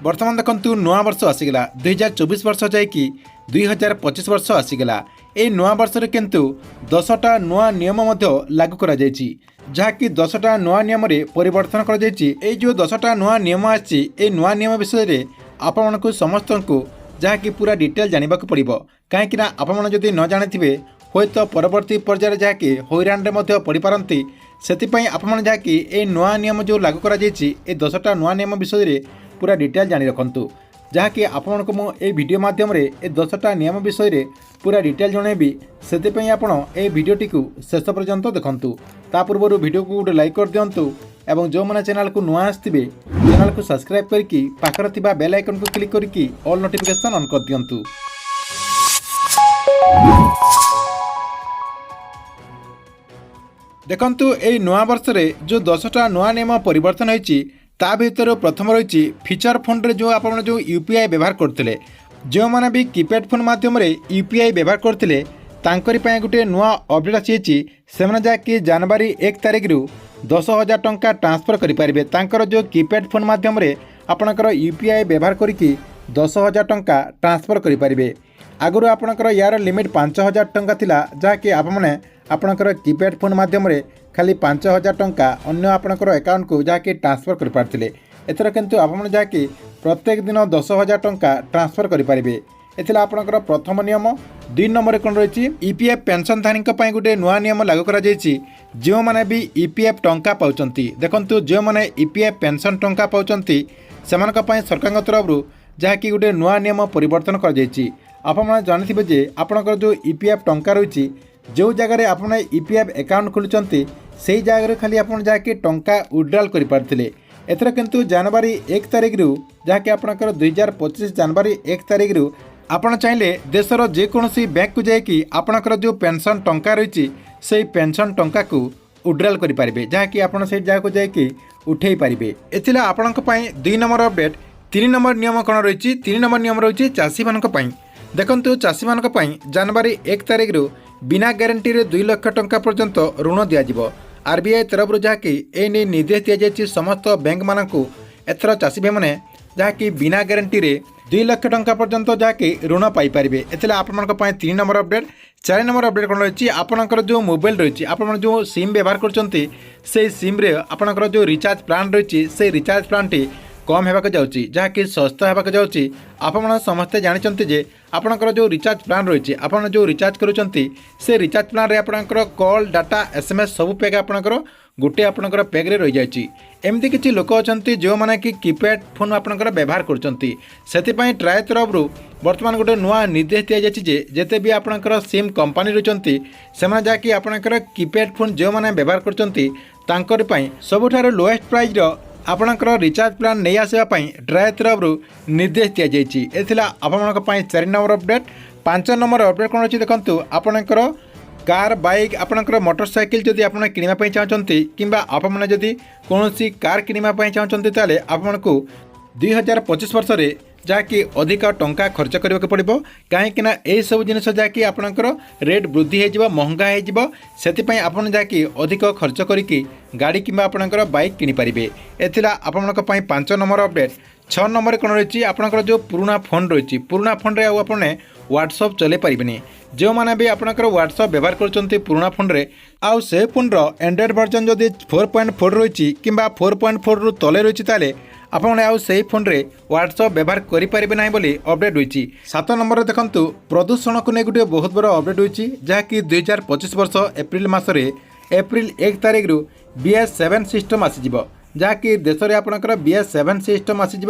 बर्तमान देखु नुआ वर्ष आसीगला 2024 वर्ष जाकि 2025 वर्ष आसीगला। ए नुआ वर्ष रे किंतु 10टा नुआ नियम लागू करा जायछि, जहाँकि 10टा नुआ नियम रे परिवर्तन करा जायछि। ए जो 10टा नुआ नियम आछि ए नुआ नियम विषय रे आपनको समस्त को जहाँकि पूरा डिटेल जानवा पड़ो, कहीं आपण जदि न जानिथिबे होय तो परवर्ती पर्यायर जहाँकि हैरान रे पड़ पारती। से आपण जहाँकि ए नुआ नियम जो लागू करा जायछि ए 10टा नुआ नियम विषय रे पूरा डिटेल जानी रखु, जहाँकि आपण को मुझे वीडियो माध्यम रे ए 10टा नियम विषय रे पूरा डिटेल जनइबी। से आपण ए वीडियोटी को शेष पर्यंत देखंतु। ता पूर्व वीडियो को गोटे लाइक कर दिंतु एवं जो मैंने चैनल को नुआ आसथिबे चैनल को सब्सक्राइब करके पाखर थिबा बेल आइकन को क्लिक करके ऑल नोटिफिकेशन ऑन कर दिंतु। देखंतु ए नुआ वर्ष रे जो 10टा नुआ नियम परिवर्तन होईची ता भीतर प्रथम रही फीचर फोन रे जो आप जो यूपीआई व्यवहार करते, जो मैंने भी कीपैड फोन माध्यम यूपीआई व्यवहार करते गोटे नुआ अपडेट आसी। से जहाँकि जनवरी 1 तारिख रु 10,000 टंका ट्रांसफर करेंगे। तांकर जो कीपैड फोन माध्यम आपणकर यूपीआई व्यवहार करके 10,000 टंका ट्रांसफर करेंगे। आगुरी आपणकर यार लिमिट 5,000 टंका थिला, जहाँकि आपणकर कीपैड फोन माध्यम खाली 5,000 टंका अन्य आपणकर अकाउंट को जहाँकि ट्रांसफर कर पारथिले। एथर किंतु आपण जहाँकि प्रत्येक दिन 10,000 टंका ट्रांसफर करेंगे। एथिला आपणकर प्रथम नियम। 2 नंबर कौन रही ईपीएफ पेंशनधारी गोटे नुआ नियम लागू करा जायछि। जो माने भी ईपीएफ टंका पाउचंती, देखंतु जो माने ईपीएफ पेंशन टंका पाउचंती सेमानक पय सरकार तरफ जहाँकि गोटे नुआ नियम परिवर्तन कर जायछि। आपण जानिथिबे जे आपणकर जो ईपीएफ टंका रही जो जगह आपण ईपीएफ अकाउंट खोलुचंती से जगह खाली आप जहाँकि टंका विड्रॉल कर पारथिले। एथर किंतु जनवरी 1 तारिख रु जहाँकि आपणकर 2025 जनवरी 1 तारिख रु आपण चाहिले देशर जेकोसी बैंक को जाकि आपणकर जो पेंशन टंका रही से पेंशन टंका को विड्रॉल करेंगे, जहाँकि आपड़ से जगह को जाकि उठे पारे। एथिला आपणक पय 2 नंबर अपडेट। 3 नंबर नियम कौन रही 3 नंबर नियम रही चाषी मानक पय। देखंतु चाषी मानक पय जनवरी 1 तारिख रु बिना ग्यारंटी रे 2 लाख टंका पर्यंत ऋण दिज्व। आरबीआई तरफ जहाँकि एने निर्देश दि जाए समस्त बैंक मानू एथर चाषी भाई मैंने जहाँकि बिना ग्यारंटी रे 2 लाख टंका पर्यंत जहाँकि ऋण पाइपारे। एथिला आपण 3 नंबर अपडेट। 4 नंबर अपडेट कौन रही आपणकर जो मोबाइल रही आप जो सिम व्यवहार करते से सिम रे आपणकर जो रिचार्ज प्लान रही से रिचार्ज प्लान टी कम होगा जाऊँगी, जहाँकि सस्ता होगा जाऊँगी। आपण समस्ते जानते जे आपणकर जो रिचार्ज प्लान रही आप जो रिचार्ज करुँच से रिचार्ज प्लान रे आपणकर कॉल डाटा एसएमएस सब पैक आपणकर गोटे आपणकर पैक रे रही जाइए। एमती किसी लोक अच्छा जो मैंने कि कीपैड फोन आपणकर व्यवहार करते ट्राए तरफ बर्तमान गोटे नुआ निर्देश दि जाए जेते भी आपणकर सिम कंपनी रही से जहाँकि आपणकर कीपैड फोन जो मैंने व्यवहार कर सबुठार लोएस्ट प्राइस आपणकर रिचार्ज प्लान नहीं आसवाई ट्राए तरफ निर्देश दि जाइए। एथिला आपणक 4 नंबर अपडेट। 5 नंबर अपडेट कौन अच्छी देखंतु आपणकर कार बाइक आपणकर मोटरसाइकिल जदि आपण किनिबा चाहते किंबा आपण जदि कौनसी कार किनिबा चाहते ताले आपनको 2025 वर्ष रे जहाँकि अधिक टंका खर्च करने को पड़ो, कहीं यही सब जिनस जहाँकि आपणकर रेट वृद्धि हो महंगा होपाई आपड़ जहाँकि अधिक खर्च करके गाड़ी कि आपणकर बाइक किनीपारे। एथिला आपणक 5 number update. 6 नंबर कौन रही आपणकर जो पुराना फोन रही पुराना फोन रे आपने व्हाट्सअप चले पारे। जो मैंने भी आपणकर व्हाट्सअप व्यवहार करते पुराना फोन रे आउ से फोन एंड्रॉइड वर्जन जदि 4.4 रही कि 4.4 रु तले रही ताले आपने आउ से फोन रे व्हाट्सअप व्यवहार करें ना बोली अपडेट होती। 7 नंबर देखंतु प्रदूषण को नहीं गोटे बहुत बड़ा अपडेट होती, जहाँकि 2025 वर्ष एप्रिल मसरे एप्रिल 1 तारिख रु BS7 सिस्टम आसीज, जहाँकि देश में आपणकर BS7 सिस्टम आसीज,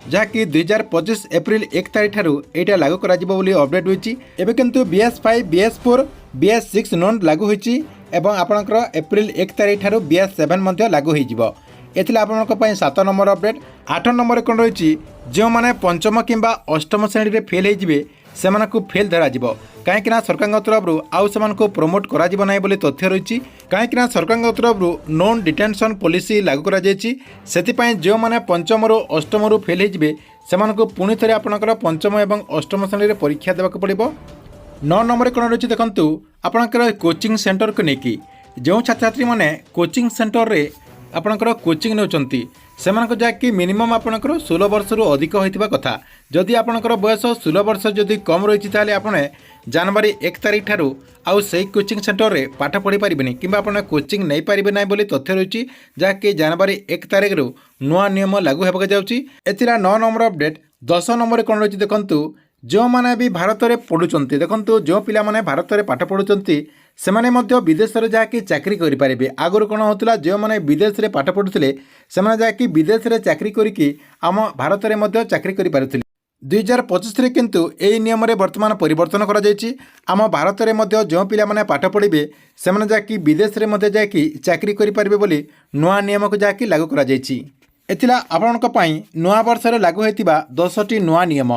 जहाँकि 2025 एप्रिल 1 तारिख ठारू एटा लागू करा जिवो बोली अपडेट होती। एबे किंतु BS5 BS4 BS6 नॉन लागू होती एवं आपणकर एप्रिल 1 तारिख ठारू BS7 मध्य लागू होइजिवो। एथिला आपणक 7 नंबर अपडेट। 8 नंबर कौन रही जो मैंने पंचम किंबा अष्टम श्रेणी रे फेल होइजिवे सेमानकु फेल धरा जिवो, कहीं सरकार तरफ आउ सेमानकु प्रमोट करा जिवो नाही बोली तथ्य रही। कहीं सरकार तरफ नॉन डिटेंशन पॉलिसी लागू करा जायछि, सेतिपई जो मैंने पंचम रु अष्टम रु फेल होइजिवे सेमानकु पुणी थरे आपणकर पंचम एवं अष्टम श्रेणी रे परीक्षा देबाक पड़िबो। 9 नंबर कौन रही देखंतु आपणकर कोचिंग सेंटर को लेकिन जो छात्र छात्री मैंने कोचिंग सेंटर रे ଆପଣଙ୍କର କୋଚିଂ ନେଉଛନ୍ତି ସେମାନଙ୍କ ଯାହାକି ମିନିମମ୍ ଆପଣଙ୍କର 16 ବର୍ଷରୁ ଅଧିକ ହୋଇଥିବା କଥା। ଯଦି ଆପଣଙ୍କର ବୟସ 16 ବର୍ଷ ଯଦି କମ୍ ରହିଛି ତାହେଲେ ଆପଣ ଜାନୁଆରୀ 1 ତାରିଖ ଠାରୁ ଆଉ ସେହି କୋଚିଂ ସେଣ୍ଟରରେ ପାଠ ପଢ଼ିପାରିବେନି କିମ୍ବା ଆପଣ କୋଚିଂ ନେଇପାରିବେ ନାହିଁ ବୋଲି ତଥ୍ୟ ରହିଛି, ଯାହାକି ଜାନୁଆରୀ 1 ତାରିଖରୁ ନୂଆ ନିୟମ ଲାଗୁ ହେବାକୁ ଯାଉଛି। ଏଥିରେ 9 ନମ୍ବର ଅପଡେଟ୍। 10 ନମ୍ବରରେ କ'ଣ ରହିଛି ଦେଖନ୍ତୁ, ଯେଉଁମାନେ ବି ଭାରତରେ ପଢ଼ୁଛନ୍ତି, ଦେଖନ୍ତୁ ଯେଉଁ ପିଲାମାନେ ଭାରତରେ ପାଠ ପଢ଼ୁଛନ୍ତି ସେମାନେ ମଧ୍ୟ ବିଦେଶରେ ଯାହାକି ଚାକିରି କରିପାରିବେ। ଆଗରୁ କ'ଣ ହେଉଥିଲା, ଯେଉଁମାନେ ବିଦେଶରେ ପାଠ ପଢ଼ୁଥିଲେ ସେମାନେ ଯାହାକି ବିଦେଶରେ ଚାକିରି କରିକି ଆମ ଭାରତରେ ମଧ୍ୟ ଚାକିରି କରିପାରୁଥିଲେ। 2025ରେ କିନ୍ତୁ ଏହି ନିୟମରେ ବର୍ତ୍ତମାନ ପରିବର୍ତ୍ତନ କରାଯାଇଛି। ଆମ ଭାରତରେ ମଧ୍ୟ ଯେଉଁ ପିଲାମାନେ ପାଠ ପଢ଼ିବେ ସେମାନେ ଯାହାକି ବିଦେଶରେ ମଧ୍ୟ ଯାଇକି ଚାକିରି କରିପାରିବେ ବୋଲି ନୂଆ ନିୟମକୁ ଯାହାକି ଲାଗୁ କରାଯାଇଛି। ଏଥିଲା ଆପଣଙ୍କ ପାଇଁ ନୂଆ ବର୍ଷରେ ଲାଗୁ ହୋଇଥିବା 10ଟି ନୂଆ ନିୟମ।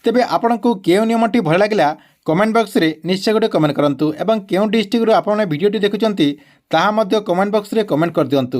ତେବେ ଆପଣଙ୍କୁ କେଉଁ ନିୟମଟି ଭଲ ଲାଗିଲା କମେଣ୍ଟ ବକ୍ସରେ ନିଶ୍ଚୟ ଗୋଟେ କମେଣ୍ଟ କରନ୍ତୁ ଏବଂ କେଉଁ ଡିଷ୍ଟ୍ରିକ୍ଟରୁ ଆପଣ ଭିଡ଼ିଓଟି ଦେଖୁଛନ୍ତି ତାହା ମଧ୍ୟ କମେଣ୍ଟ ବକ୍ସରେ କମେଣ୍ଟ କରିଦିଅନ୍ତୁ।